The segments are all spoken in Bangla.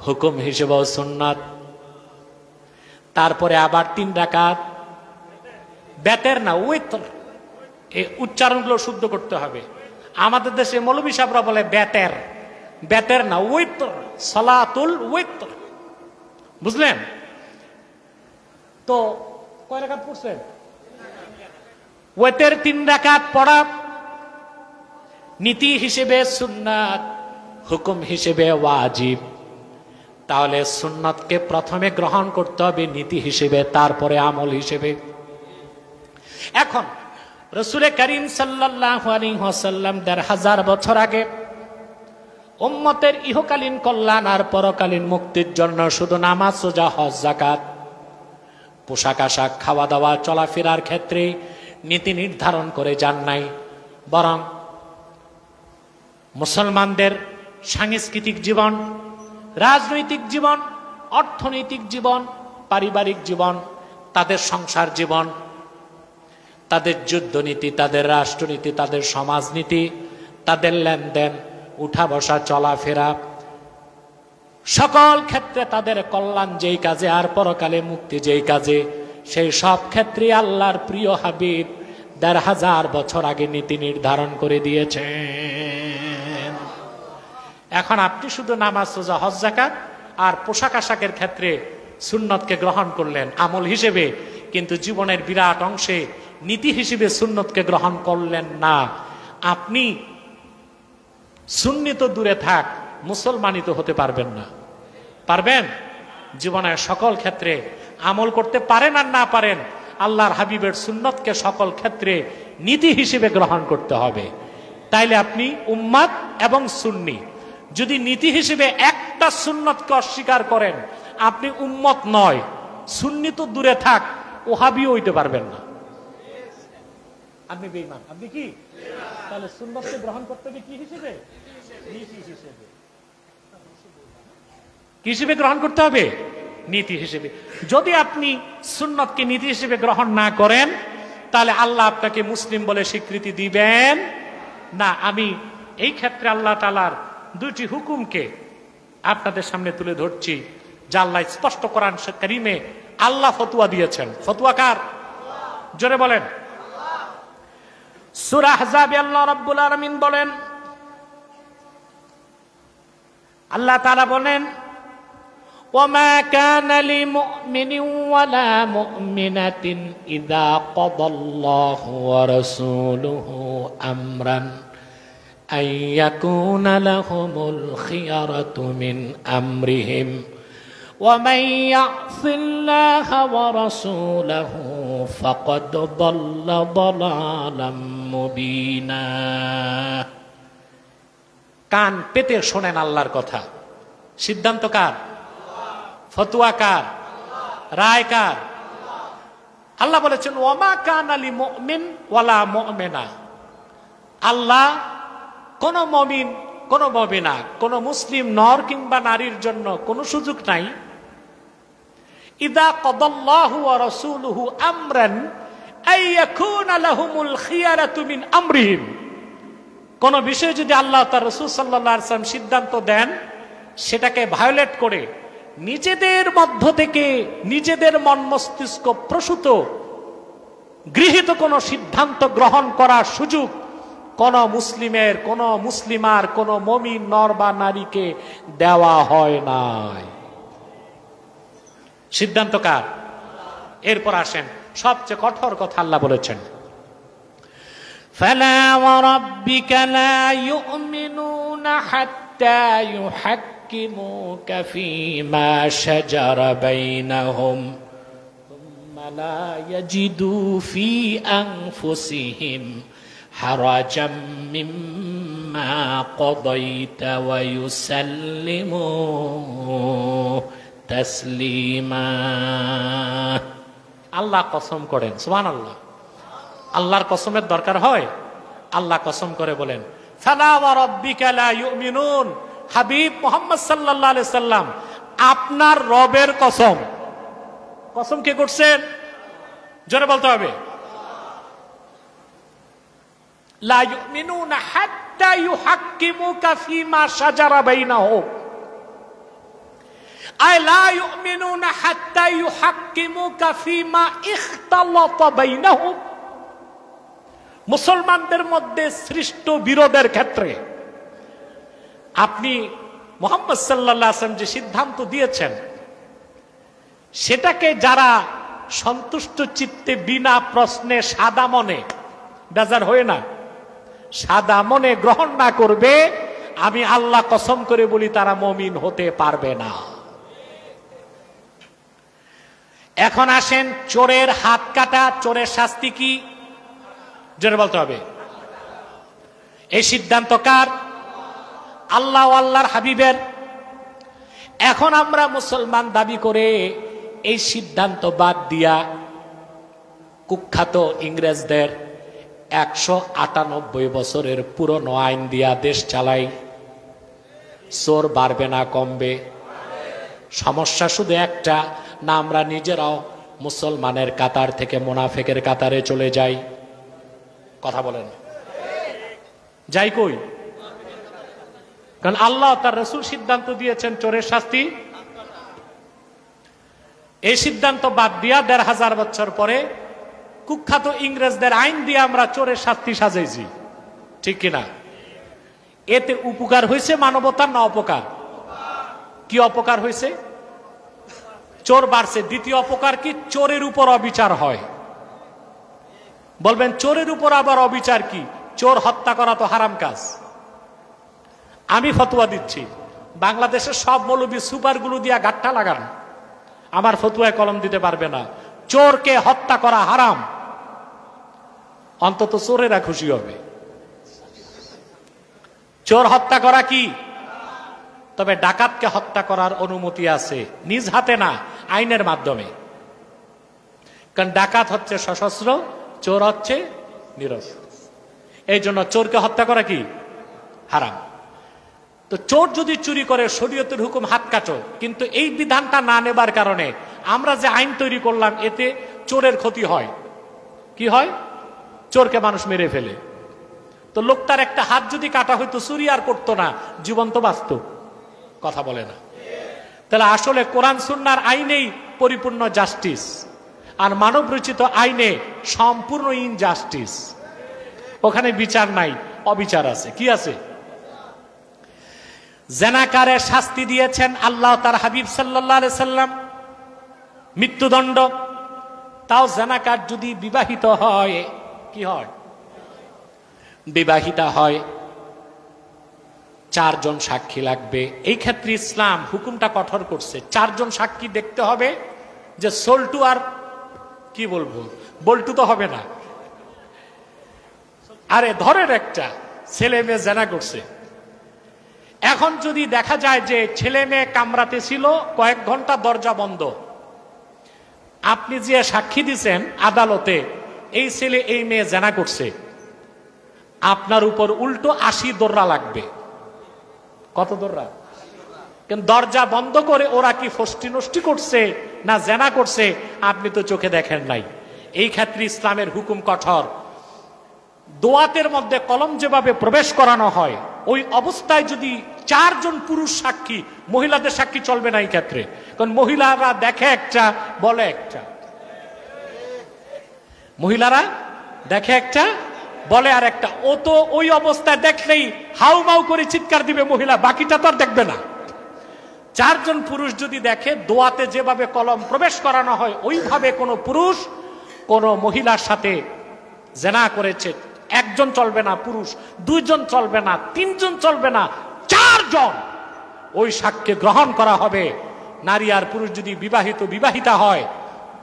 হুকুম হিসেবেও সুন্নাত। তারপরে আবার 3 রাকাত বেতের না উইতর, এই উচ্চারণগুলো শুদ্ধ করতে হবে। আমাদের দেশে মৌলভী সাহেবরা বলে বেতের, বেতের না উইতর, সালাতুল উইতর, বুঝলেন? তো কয় রাকাত পড়ছেন? ওয়েতের 3 রাকাত পড়া নীতি হিসেবে সুন্নাত, হুকুম হিসেবে ওয়াজিব। তাহলে সুন্নাতকে প্রথমে গ্রহণ করতে হবে নীতি হিসেবে, তারপরে আমল হিসেবে। এখন রাসূল করিম সাল্লাল্লাহু আলাইহি ওয়াসাল্লাম ১৫০০ বছর আগে উম্মতের ইহকালীন কল্যাণ আর পরকালীন মুক্তির জন্য শুধু নামাজ, রোজা, হজ, যাকাত, পোশাক আশাক, খাওয়া দাওয়া, চলাফেরার ক্ষেত্রে নীতি নির্ধারণ করে যান নাই, বরং মুসলমানদের সাংস্কৃতিক জীবন, রাজনৈতিক জীবন, অর্থনৈতিক জীবন, পারিবারিক জীবন, তাদের সংসার জীবন, তাদের যুদ্ধনীতি, তাদের রাষ্ট্রনীতি, তাদের সমাজনীতি, তাদের লেনদেন, উঠা বসা, চলাফেরা, সকল ক্ষেত্রে তাদের কল্যাণ যেই কাজে আর পরকালে মুক্তি যেই কাজে, সেই সব ক্ষেত্রে আল্লাহর প্রিয় হাবিব ১৫০০ বছর আগে নীতি নির্ধারণ করে দিয়েছেন। এখন আপনি শুধু নামাজ, রোজা, হজ, যাকাত আর পোশাক আশাকের ক্ষেত্রে সুন্নতকে গ্রহণ করলেন আমল হিসেবে, কিন্তু জীবনের বিরাট অংশে নীতি হিসেবে সুন্নতকে গ্রহণ করলেন না। আপনি সুন্নি তো দূরে থাক, মুসলমানই তো হতে পারবেন না। পারবেন? জীবনের সকল ক্ষেত্রে আমল করতে পারেন আর না পারেন, আল্লাহর হাবিবের সুন্নতকে সকল ক্ষেত্রে নীতি হিসেবে গ্রহণ করতে হবে। তাইলে আপনি উম্মাত এবং সুন্নি। যদি নীতি হিসেবে একটা সুন্নতকে অস্বীকার করেন, আপনি উম্মত নয়, সুন্নি তো দূরে থাক, ওহাবিও হইতে পারবেন না। আপনি বেঈমান। আপনি কি? তাহলে সুন্নতকে গ্রহণ করতে হবে কি হিসেবে? নীতি হিসেবে। কি হিসেবে গ্রহণ করতে হবে? নীতি হিসেবে। যদি আপনি সুন্নতকে নীতি হিসেবে গ্রহণ না করেন, তাহলে আল্লাহ আপনাকে মুসলিম বলে স্বীকৃতি দিবেন না। আমি এই ক্ষেত্রে আল্লাহ তাআলার 2টি হুকুমকে আপনাদের সামনে তুলে ধরছি, যা আল্লাহ স্পষ্ট কোরআন কারীমে আল্লাহ ফতোয়া দিয়েছেন। ফতোয়া কার? জোরে বলেন। সূরা আহজাবে আল্লাহ রাব্বুল আলামিন বলেন, আল্লাহ তাআলা বলেন, ওয়ামা কানা লিমুমিনিন ওয়ালা মুমিনাতিন ইযা কাদাল্লাহু ওয়া রাসূলুহু আমরান আইয়াকুনা লাহুমুল খিয়ারাতু মিন আমরিহিম ومن يعص الله ورسوله فقد ضل ضلالا مبينا। কান পেতে শোনেন আল্লাহর কথা। সিদ্ধান্ত কার? ফতোয়া কার? রায় কার? আল্লাহ বলেছেন ওয়ামা কানা লিমুমিন ওয়ালা মুমিনা। আল্লাহ কোন মুমিন, কোন মুমিনা, কোন মুসলিম নর কিংবা নারীর জন্য কোন সুযোগ নাই, ইযা কাদাল্লাহু ওয়া রাসূলুহু আমরান আইয়াকুনা লাহুমুল খিয়ারাতু মিন আমরিহিম। কোন বিষয় যদি আল্লাহ তার রাসূল সাল্লাল্লাহু আলাইহি ওয়াসাল্লাম সিদ্ধান্ত দেন, সেটাকে ভায়োলেট করে নিজেদের মধ্য থেকে নিজেদের মন মস্তিষ্ক প্রসূত গৃহীত কোন সিদ্ধান্ত গ্রহণ করার সুযোগ কোন মুসলিমের, কোন মুসলিমার, কোন মুমিন নর বা নারীকে দেওয়া হয় নাই। সিদ্ধান্ত কার? এরপর আসেন সবচেয়ে কঠোর কথা আল্লাহ বলেছেন, ফালা ওয়া রাব্বিকা লা ইউমিনুনা হাত্তা ইউহাক্কিমুকা ফীমা শাজারা বাইনাহুম থুম্মা লা ইয়াজিদু ফী আনফুসিহিম হারাজাম মিম্মা কাদাইতা ওয়া ইউসাল্লিমু তাসলিমা। আল্লাহ কসম করেন, সুবহানাল্লাহ। আল্লাহর কসমের দরকার হয়? আল্লাহ কসম করে বলেন, ফালা ওয়া রাব্বিকা লা ইউমিনুন। হাবিব মুহাম্মদ সাল্লাল্লাহু আলাইহি সাল্লাম, আপনার রবের কসম। কসম কে করছেন? জোরে বলতে হবে। লা ইউমিনুনা হাত্তা ইউহাক্কিমুকা ফীমা শাজারা বাইনাহুম। আই লা ইউমিনুনা হাত্তা ইউহাক্কিমুকা ফীমা ইখতালাতা বাইনাহুম। মুসলমানদের মধ্যে সৃষ্ট বিরোধের ক্ষেত্রে আপনি মুহাম্মদ সাল্লাল্লাহু আলাইহি ওয়াসাল্লাম যে সিদ্ধান্ত দিয়েছেন সেটাকে যারা সন্তুষ্ট চিত্তে বিনা প্রশ্নে সাদা মনে, বেজার হয়ে না, সাদা মনে গ্রহণ না করবে, আমি আল্লাহ কসম করে বলি তারা মুমিন হতে পারবে না। এখন আসেন চোরের হাত কাটা, চোরের শাস্তি কি? জোরে বলতে হবে। এই সিদ্ধান্ত কার? আল্লাহ ও আল্লাহর হাবিবের। এখন আমরা মুসলমান দাবি করে এই সিদ্ধান্ত বাদ দিয়া কুখ্যাত ইংরেজদের 198 বছরের পুরনো আইন দিয়া দেশ চালাই। চোর বাড়বে না কমবে? সমস্যা শুধু একটা, না আমরা নিজেরাও মুসলমানের কাতার থেকে মুনাফিকের কাতারে চলে যাই? কথা বলেন, যাই কই? কারণ আল্লাহ তার রাসূল সিদ্ধান্ত দিয়েছেন চোরের শাস্তি। এই সিদ্ধান্ত বাদ দিয়া 1500 বছর পরে কুখ্যাত ইংরেজদের আইন দিয়ে আমরা চোরের শাস্তি সাজাইছি, ঠিক কিনা? এতে উপকার হয়েছে মানবতার না অপকার? কি অপকার হয়েছে? চোর বাড়ছে। দ্বিতীয় অপকার কি? চোরের উপর অবিচার হয়। বলবেন চোরের উপর আবার অবিচার কি? চোর হত্যা করা তো হারাম কাজ। আমি ফতোয়া দিচ্ছি, বাংলাদেশের সব মৌলবী সুপারগুলো দিয়া গাট্টা লাগান, আমার ফতোয়ায় কলম দিতে পারবে না। চোরকে হত্যা করা হারাম, অন্তত চোরেরা খুশি হবে। চোর হত্যা করা কি? তবে ডাকাতকে হত্যা করার অনুমতি আছে, নিজ হাতে না, আইনের মাধ্যমে। কারণ ডাকাত হচ্ছে সশস্ত্র, চোর হচ্ছে নিরস্ত্র। এই জন্য চোরকে হত্যা করা কি? হারাম। তো চোর যদি চুরি করে শরীয়তের হুকুম হাত কাটো, কিন্তু এই বিধানটা না নেবার কারণে আমরা যে আইন তৈরি করলাম এতে চোরের ক্ষতি হয়। কি হয়? চোরকে মানুষ মেরে ফেলে। তো লোকটার একটা হাত যদি কাটা হইতো চুরি আর করতো না, জীবন্ত বাঁচত। কথা বলে না। তাহলে আসলে কোরআন সুন্নাহর আইনেই পরিপূর্ণ জাস্টিস, আর মানব রচিত আইনে সম্পূর্ণ ইনজাস্টিস। ওখানে বিচার নাই, অবিচার আছে। কি আছে? জেনাকারের শাস্তি দিয়েছেন আল্লাহ তার হাবিব সাল্লাল্লাহু আলাইহি সাল্লাম, মৃত্যুদণ্ড। তাও জেনাকার যদি বিবাহিত হয়, কি হয়? বিবাহিতা হয়, 4 জন সাক্ষী লাগবে। এই ক্ষেত্রে ইসলাম হুকুমটা কঠোর করছে। 4 জন সাক্ষী দেখতে হবে, যে সোলটু আর কি বলবো, বল্টু তো হবে না। আরে ধরেন একটা ছেলে মেয়ে জেনা করছে, এখন যদি দেখা যায় যে ছেলে মেয়ে কামরাতে ছিল, কয়েক ঘন্টা দরজা বন্ধ, আপনি যে সাক্ষী দিচ্ছেন আদালতে এই ছেলে এই মেয়ে জেনা করছে, আপনার উপর উল্টো 80 দোররা লাগবে। কত দোররা? কিন্তু দরজা বন্ধ করে ওরা কি ফষ্টি নষ্টি করছে না জেনা করছে আপনি তো চোখে দেখেন নাই। এই ক্ষেত্রে ইসলামের হুকুম কঠোর। দোয়াতের মধ্যে কলম যেভাবে প্রবেশ করানো হয়, ওই অবস্থায় যদি 4 জন পুরুষ সাক্ষী, মহিলাদের সাক্ষী চলবে না এই ক্ষেত্রে। কারণ মহিলারা দেখে একটা, বলে একটা। মহিলারা দেখে একটা, বলে আর একটা। ও তো ওই অবস্থায় দেখলেই হাউমাউ করে চিৎকার দিবে মহিলা, বাকিটা তো আর দেখবে না। 4 জন পুরুষ যদি দেখে, দোয়াতে যেভাবে কলম প্রবেশ করানো হয় ওইভাবে কোনো পুরুষ কোনো মহিলার সাথে জেনা করেছে, 1 জন চলবে না পুরুষ, 2 জন চলবে না, 3 জন চলবে না, 4 জন ওই সাক্ষ্য গ্রহণ করা হবে। নারী আর পুরুষ যদি বিবাহিতা হয়,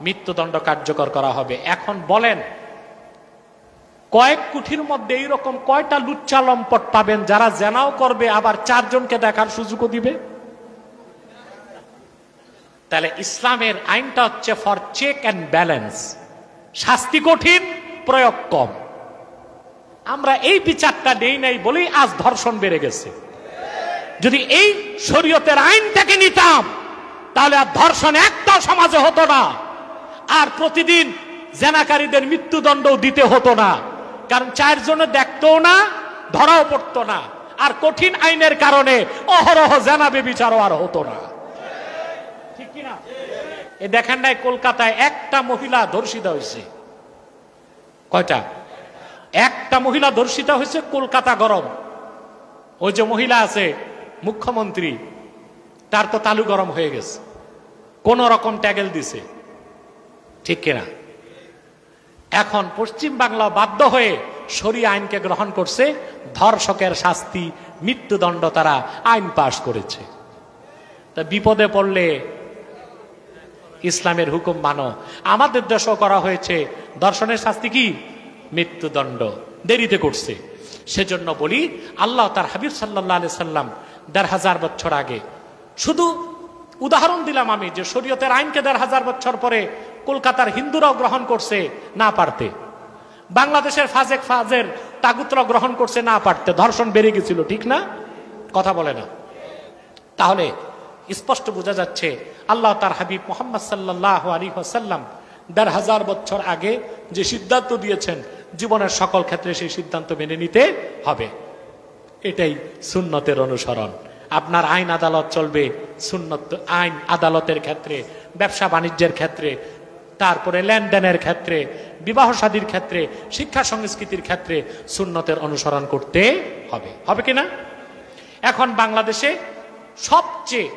মৃত্যুদণ্ড কার্যকর করা হবে। এখন বলেন, কয়েক কোটির মধ্যে এইরকম কয়টা লুচ্চা লম্পট পাবেন যারা জেনাও করবে আবার 4 জনকে দেখার সুযোগও দিবে? তাহলে ইসলামের আইনটা হচ্ছে ফর চেক অ্যান্ড ব্যালেন্স। শাস্তি কঠিন, প্রয়োগ কম। আমরা এই বিচারটা নেই নাই বলেই আজ ধর্ষণ বেড়ে গেছে। যদি এই শরীয়তের আইনটাকে নিতাম তাহলে আর ধর্ষণ একটা সমাজে হতো না, আর প্রতিদিন জেনাকারীদের মৃত্যুদণ্ডও দিতে হতো না। কারণ 4 জনে দেখতও না, ধরাও পড়তো না, আর কঠিন আইনের কারণে অহরহ জেনা বেবিচারও আর হতো না। ঠিক কিনা? এ দেখেন নাই কলকাতায় একটা মহিলা ধর্ষিতা হয়েছে? কয়টা? একটা মহিলা ধর্ষিতা হয়েছে। কলকাতা গরম। ওই যে মহিলা আছে মুখ্যমন্ত্রী, তার তো তালু গরম হয়ে গেছে, কোন রকম ট্যাগেল দিছে। ঠিক কিনা? এখন পশ্চিম বাংলা বাধ্য হয়ে শরিয়া আইনকে গ্রহণ করছে, ধর্ষকের শাস্তি মৃত্যুদণ্ড তারা আইন পাশ করেছে। তা বিপদে পড়লে ইসলামের হুকুম মানো। আমাদের দেশেও করা হয়েছে, ধর্ষণের শাস্তি কি? মৃত্যুদণ্ড। দেরিতে করছে। সেজন্য বলি, আল্লাহ তার হাবিব সাল্লাল্লাহু আলাইহি সাল্লাম ১৫০০ বছর আগে, শুধু উদাহরণ দিলাম আমি, যে শরীয়তের আইনকে ১৫০০ বছর পরে কলকাতার হিন্দুরাও গ্রহণ করছে না পারতে, বাংলাদেশের ফাজেক ফাজের তাগুতরাও গ্রহণ করছে না পারতে, ধর্ষণ বেড়ে গেছিল। ঠিক না? কথা বলে না? তাহলে স্পষ্ট বোঝা যাচ্ছে আল্লাহ তার হাবিব মুহাম্মদ সাল্লাল্লাহু আলাইহি ওয়াসাল্লাম ১৫০০ বছর আগে যে সিদ্ধান্ত দিয়েছেন, জীবনের সকল ক্ষেত্রে সেই সিদ্ধান্ত মেনে নিতে হবে। এটাই সুন্নতের অনুসরণ। আপনার আইন আদালত চলবে সুন্নত আইন আদালতের ক্ষেত্রে, ব্যবসা বাণিজ্যের ক্ষেত্রে, তারপরে লেনদেনের ক্ষেত্রে, বিবাহ শাদীর ক্ষেত্রে, শিক্ষা সংস্কৃতির ক্ষেত্রে সুন্নতের অনুসরণ করতে হবে। হবে কিনা? এখন বাংলাদেশে সবচেয়ে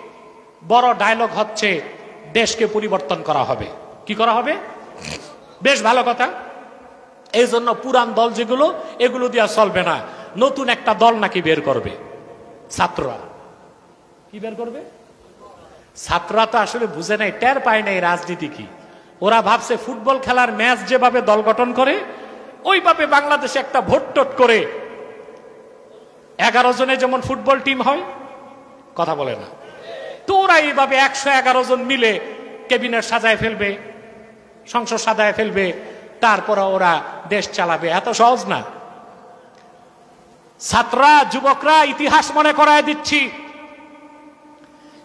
বড় ডায়লগ হচ্ছে দেশকে পরিবর্তন করা হবে। কি করা হবে? বেশ ভালো কথা। এই জন্য পুরান দল যেগুলো, এগুলো দিয়া চলবে না, নতুন একটা দল নাকি বের করবে ছাত্ররা। কি বের করবে? ছাত্ররা তো আসলে বুঝে নাই, টের পায় নাই রাজনীতি কি। ওরা ভাবছে ফুটবল খেলার ম্যাচ যেভাবে দল গঠন করে, ওইভাবে বাংলাদেশে একটা ভোট টোট করে 11 জনে যেমন ফুটবল টিম হয়, কথা বলে না তো, ওরা এইভাবে 111 জন মিলে ক্যাবিনেট সাজায় ফেলবে, সংসদ সাজায় ফেলবে, তারপরে ওরা দেশ চালাবে। এত সহজ না। ছাত্ররা, যুবকরা ইতিহাস মনে করায় দিচ্ছি,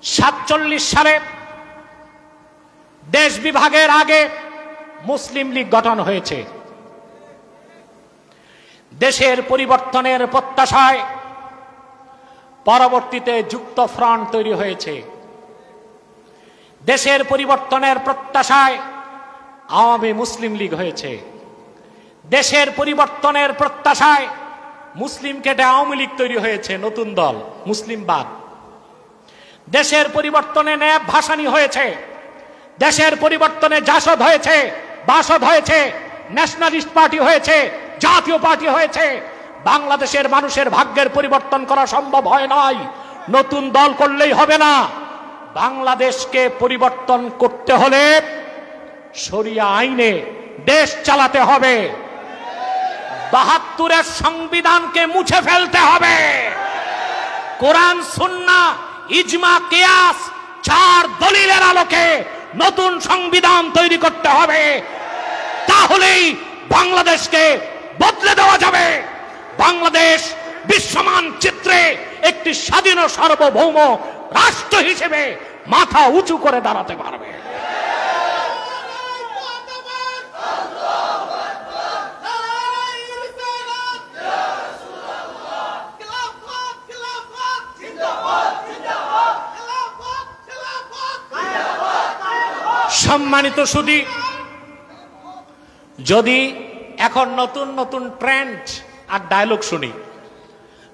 47 সালে দেশ বিভাগের আগে মুসলিম লীগ গঠন হয়েছে। দেশের পরিবর্তনের প্রত্যাশায় পরবর্তীতে যুক্ত ফ্রন্ট তৈরি হয়েছে। দেশের পরিবর্তনের প্রত্যাশায় আওয়ামী মুসলিম লীগ হয়েছে। দেশের পরিবর্তনের প্রত্যাশায় মুসলিম কেটে আওয়ামী লীগ তৈরি হয়েছে, নতুন দল মুসলিমবাদ। দেশের পরিবর্তনে ন্যাব ভাসানী হয়েছে। দেশের পরিবর্তনে জাসদ হয়েছে, বাসদ হয়েছে, ন্যাশনালিস্ট পার্টি হয়েছে, জাতীয় পার্টি হয়েছে। বাংলাদেশের মানুষের ভাগ্যের পরিবর্তন করা সম্ভব হয় নাই, নতুন দল করলেই হবে না। বাংলাদেশকে পরিবর্তন করতে হলে শরিয়া আইনে দেশ চালাতে হবে। ৭২-এর সংবিধানকে মুছে ফেলতে হবে। কোরআন, সুন্নাহ, ইজমা, কিয়াস, 4 দলিলের আলোকে নতুন সংবিধান তৈরি করতে হবে। তাহলেই বাংলাদেশকে বদলে দেওয়া যাবে। বাংলাদেশ বিশ্বমান চিত্রে একটি স্বাধীন ও সার্বভৌম রাষ্ট্র হিসেবে মাথা উঁচু করে দাঁড়াতে পারবে। সম্মানিত সুধী, যদি এখন নতুন নতুন ট্রেন্ড আর ডায়লগ শুনি,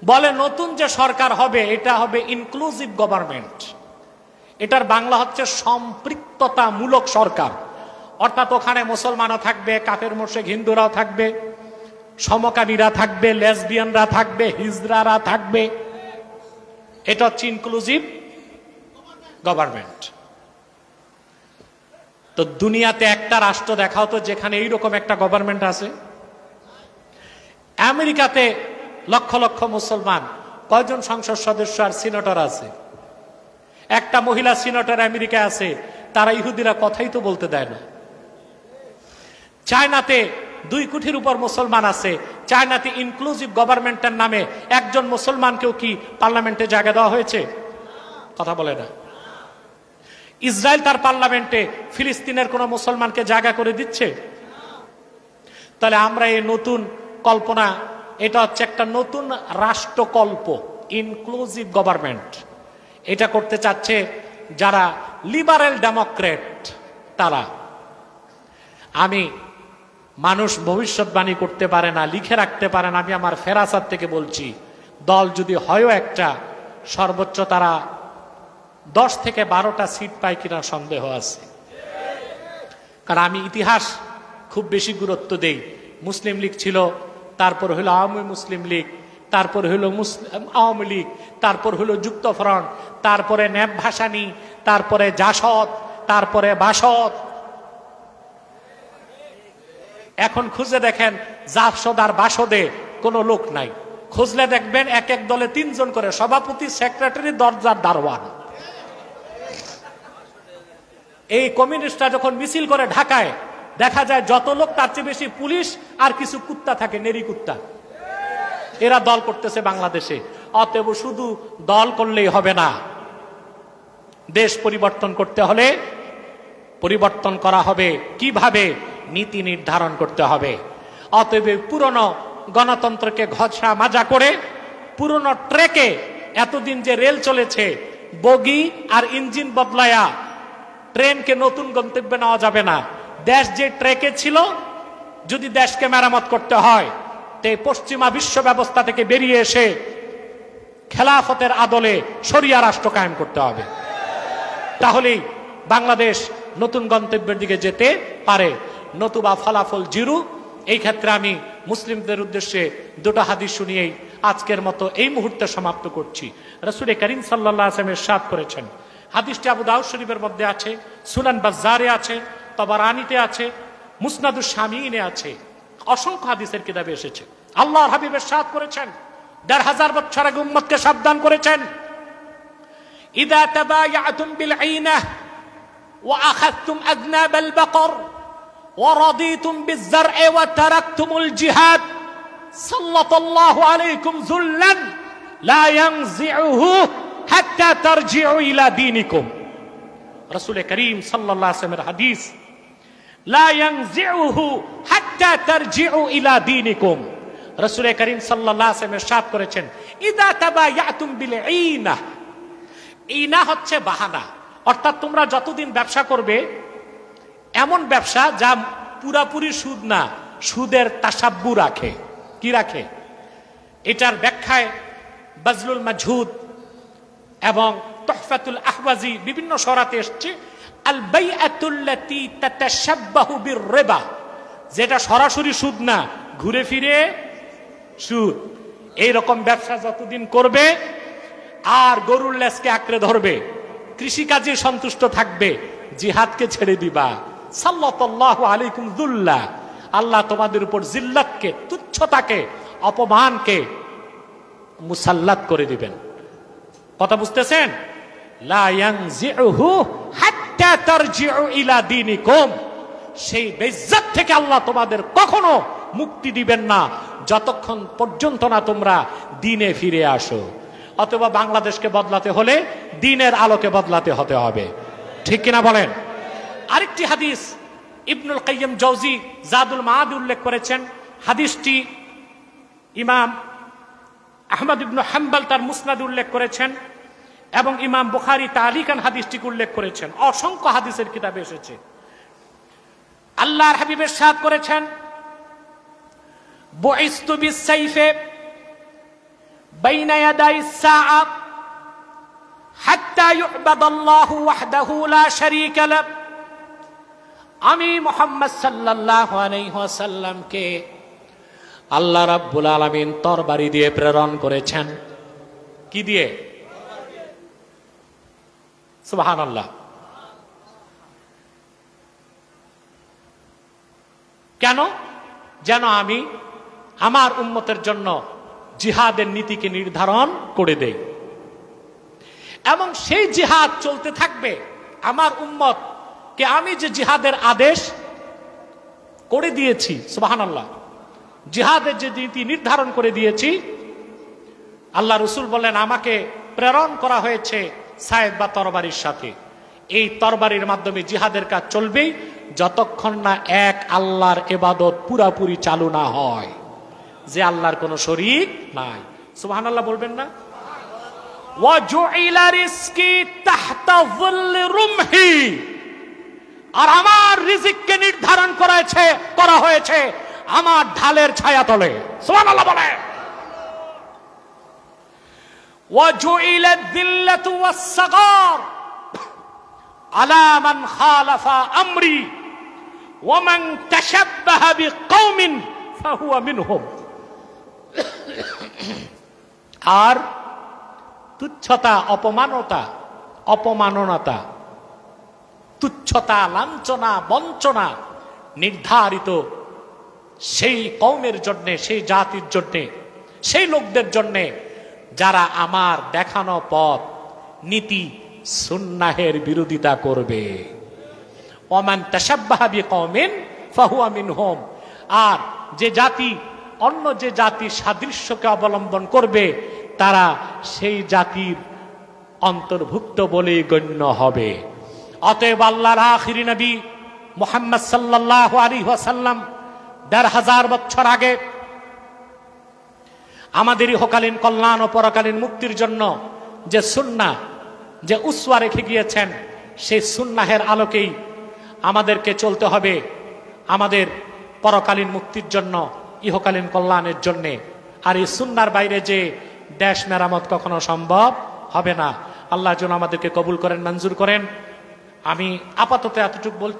বলে নতুন যে সরকার হবে এটা হবে ইনক্লুসিভ গভর্নমেন্ট। এটার বাংলা হচ্ছে সম্পৃক্ততামূলক সরকার। অর্থাৎ ওখানে মুসলমানও থাকবে, কাফের মুশরিক হিন্দুরাও থাকবে, সমকামীরা থাকবে, লেসবিয়ানরা থাকবে, হিজড়ারা থাকবে। এটা হচ্ছে ইনক্লুসিভ গভর্নমেন্ট। তো দুনিয়াতে একটা রাষ্ট্র দেখাও তো যেখানে এইরকম একটা গভর্নমেন্ট আছে। আমেরিকাতে লক্ষ লক্ষ মুসলমান, কয়জন সংসদ সদস্য আর সিনেটর আছে? একটা মহিলা সিনেটর আমেরিকায় আছে, তারা ইহুদিরা কথাই তো বলতে দেয় না। চায়নাতে 2 কোটির উপর মুসলমান আছে। চায়নাতে ইনক্লুসিভ গভর্নমেন্টের নামে একজন মুসলমানকেও কি পার্লামেন্টে জায়গা দেওয়া হয়েছে? কথা বলে না। ইসরায়েল তার পার্লামেন্টে ফিলিস্তিনের কোন মুসলমানকে জায়গা করে দিচ্ছে? তাহলে আমরা এই নতুন কল্পনা, এটা হচ্ছে একটা নতুন রাষ্ট্রকল্প, ইনক্লুসিভ গভর্নমেন্ট। এটা করতে চাচ্ছে যারা লিবারেল ডেমোক্রেট তারা। আমি মানুষ ভবিষ্যৎবাণী করতে পারে না, লিখে রাখতে পারে না, আমি আমার ফেরাসাত থেকে বলছি, দল যদি হয়ও একটা, সর্বোচ্চ তারা 10 থেকে 12টা সিট পায় কিনা সন্দেহ আছে। কারণ আমি ইতিহাস খুব বেশি গুরুত্ব দেই। মুসলিম লীগ ছিল, তারপর হলো আওয়ামী মুসলিম লীগ, তারপর হলো আওয়ামী লীগ, তারপর হলো যুক্তফ্রন্ট, তারপরে ন্যাপ ভাসানী, তারপরে জাসদ, তারপরে বাসদ। এখন খুঁজে দেখেন জাসদ আর বাসদে কোনো লোক নাই। খুঁজলে দেখবেন এক এক দলে 3 জন করে সভাপতি, সেক্রেটারি, দরজার দারোয়ান। এই কমিউনিস্টরা যখন মিছিল করে ঢাকায়, দেখা যায় যত লোক তার চেয়ে বেশি পুলিশ আর কিছু কুত্তা থাকে, নেরি কুত্তা। এরা দল করতেছে বাংলাদেশে। অতএব শুধু দল করলেই হবে না, দেশ পরিবর্তন করতে হলে পরিবর্তন করা হবে কিভাবে, নীতি নির্ধারণ করতে হবে। অতএব পুরনো গণতন্ত্রকে ঘষা মাজা করে, পুরনো ট্রেকে এতদিন যে রেল চলেছে, বগি আর ইঞ্জিন বদলায়া ট্রেনকে নতুন গন্তব্যে নেওয়া যাবে না। দেশ যে ট্রেকে ছিল, যদি দেশকে মেরামত করতে হয়, তে পশ্চিমা বিশ্ব ব্যবস্থা থেকে বেরিয়ে এসে খেলাফতের আদলে শরিয়া রাষ্ট্র কায়েম করতে হবে। তাহলেই বাংলাদেশ নতুন গন্তব্যের দিকে যেতে পারে, নতুবা ফলাফল জিরো। এই ক্ষেত্রে আমি মুসলিমদের উদ্দেশ্যে 2টা হাদিস শুনিয়েই আজকের মতো এই মুহূর্তে সমাপ্ত করছি। রাসূল করিম সাল্লাল্লাহু আলাইহি ওয়াসাল্লাম ইরশাদ করেছেন, হাদিসটি আবু দাউদ শরীফের মধ্যে আছে, সুনান বাজ্জারে আছে, তবারানিতে আছে, মুসনাদুশ শামিঈনে আছে, অসংখ্য হাদিসের কিতাবে এসেছে। আল্লাহর হাবিব ইরশাদ করেছেন, 1000 বছর আগে উম্মতকে সাবধান করেছেন, ইযা তাবায়াতুম বিল আইনাহ ওয়া আখাযতুম আযনাবাল বাকর ওয়া রাদিতুম বিজ জার'i ওয়া তারাকতুমুল জিহাদ সাল্লাল্লাহু আলাইকুম যুল্লান লা ইয়ানজিউহু হাত্তা তারজিউ ইলা দীনিকুম। রাসূল করিম সাল্লাল্লাহু আলাইহি ওয়াসাল্লামের হাদিস, লা ইয়ানজিউহু হাত্তা তারজিউ ইলা দীনিকুম। রাসূল করিম সাল্লাল্লাহু আলাইহি ওয়াসাল্লাম ইরশাদ করেছেন, ইযা তাবায়াতুম বিল ঈনা। ঈনা হচ্ছে বাহানা, অর্থাৎ তোমরা যতদিন ব্যবসা করবে, এমন ব্যবসা যা পুরাপুরি সুদ না, সুদের তাসাব্বু রাখে। কি রাখে? এটার ব্যাখ্যায় বাজলুল মাজহুদ এবং তুহফাতুল আহওয়াজি বিভিন্ন সরাতে এসেছে, আল বাইআতুল্লাতী তাতাশাব্বাহু বির রিবা, যেটা সরাসরি সুদ না, ঘুরে ফিরে সুদ। এই রকম ব্যবসা যতদিন করবে, আর গরুর লেজকে আঁকড়ে ধরবে, কৃষিকাজে সন্তুষ্ট থাকবে, জিহাদকে ছেড়ে দিবা, সাল্লাল্লাহু আলাইকুম যুল্লাহ, আল্লাহ তোমাদের উপর জিল্লাতকে, তুচ্ছতাকে, অপমানকে মুসাল্লাত করে দিবেন। কথা বুঝতেছেন? লা ইয়ানজিউহু হাত্তা তারজিউ ইলা দীনিকুম। সেই বেইজ্জত থেকে আল্লাহ তোমাদের কখনো মুক্তি দিবেন না, যতক্ষণ পর্যন্ত না তোমরা দ্বীনে ফিরে আসো। অথবা বাংলাদেশকে বদলাতে হলে দ্বীনের আলোকে বদলাতে হতে হবে। ঠিক কিনা বলেন? আরেকটি হাদিস ইবনুল কাইয়্যিম জাওজি জাদুল মাআদ উল্লেখ করেছেন। হাদিসটি ইমাম আহমদ ইবনে হাম্বল তার মুসনাদে উল্লেখ করেছেন এবং ইমাম বুখারী তালিকান হাদিসটিকে উল্লেখ করেছেন। অসংখ্য হাদিসের কিতাবে এসেছে। আল্লাহর হাবিব ইরশাদ করেছেন, বুইসতু বিস-সাইফে বাইনা ইয়াদাইস সাআ হাত্তা ইউবাদাল্লাহু ওয়াহদাহু লা শারীকা লাহ। আমি মুহাম্মদ সাল্লাল্লাহু আলাইহি ওয়াসাল্লামকে আল্লাহ রাব্বুল আলামিন তরবারি দিয়ে প্রেরণ করেছেন। কি দিয়ে? সুবহানাল্লাহ। কেন? যেন আমি আমার উম্মতের জন্য জিহাদের নীতিকে নির্ধারণ করে দেই, এবং সেই জিহাদ চলতে থাকবে। আমার উম্মতকে আমি যে জিহাদের আদেশ করে দিয়েছি, সুবহানাল্লাহ, জিহাদের যে নীতি নির্ধারণ করে দিয়েছি, আল্লাহ রাসূল বলেন আমাকে প্রেরণ করা হয়েছে সায়েদ বা তরবারির সাথে। এই তরবারির মাধ্যমে জিহাদের কাজ চলবেই যতক্ষণ না এক আল্লাহর ইবাদত পুরাপুরি চালু না হয়, যে আল্লাহর কোনো শরীক নাই। সুবহানাল্লাহ বলবেন না? ওয়া জুইলা রিজকি তাহতা যিল্লি রুমহি আর আমার রিজিককে নির্ধারণ করা হয়েছে আমার ঢালের ছায়া তলে। সুবহানাল্লাহ বলে। ওয়াজুইলাদ যিল্লাতু ওয়াস-সাগার আলা মান খালাফা আমরি ওয়া মান তাশাব্বাহা বিকওমিন ফাহুয়া মিনহুম। আর তুচ্ছতা, অপমাননতা, তুচ্ছতা, লাঞ্ছনা, বঞ্চনা নির্ধারিত সেই কওমের জন্য, সেই জাতির জন্য, সেই লোকদের জন্য যারা আমার দেখানো পথ নীতি সুন্নাহের বিরোধিতা করবে। ওমান তাশাব্বাহা বিকওমিন ফাহুয়া মিনহুম। আর যে জাতি অন্য যে জাতির সাদৃশ্যকে অবলম্বন করবে তারা সেই জাতির অন্তর্ভুক্ত বলে গণ্য হবে। অতএব আল্লাহর আখিরি নবী মুহাম্মদ সাল্লাল্লাহু আলাইহি ওয়াসাল্লাম ১৫০০ বছর আগে আমাদের ইহকালীন কল্যাণ ও পরকালীন মুক্তির জন্য যে সুন্নাহ, যে উসওয়া রেখে গিয়েছেন, সেই সুন্নাহের আলোকেই আমাদেরকে চলতে হবে আমাদের পরকালীন মুক্তির জন্য, ইহকালীন কল্যাণের জন্য। আর এই সুন্নাহর বাইরে যে দেশ মেরামত কখনো সম্ভব হবে না। আল্লাহ যেন আমাদেরকে কবুল করেন, মঞ্জুর করেন। আমি আপাতত এতটুকু বলছি।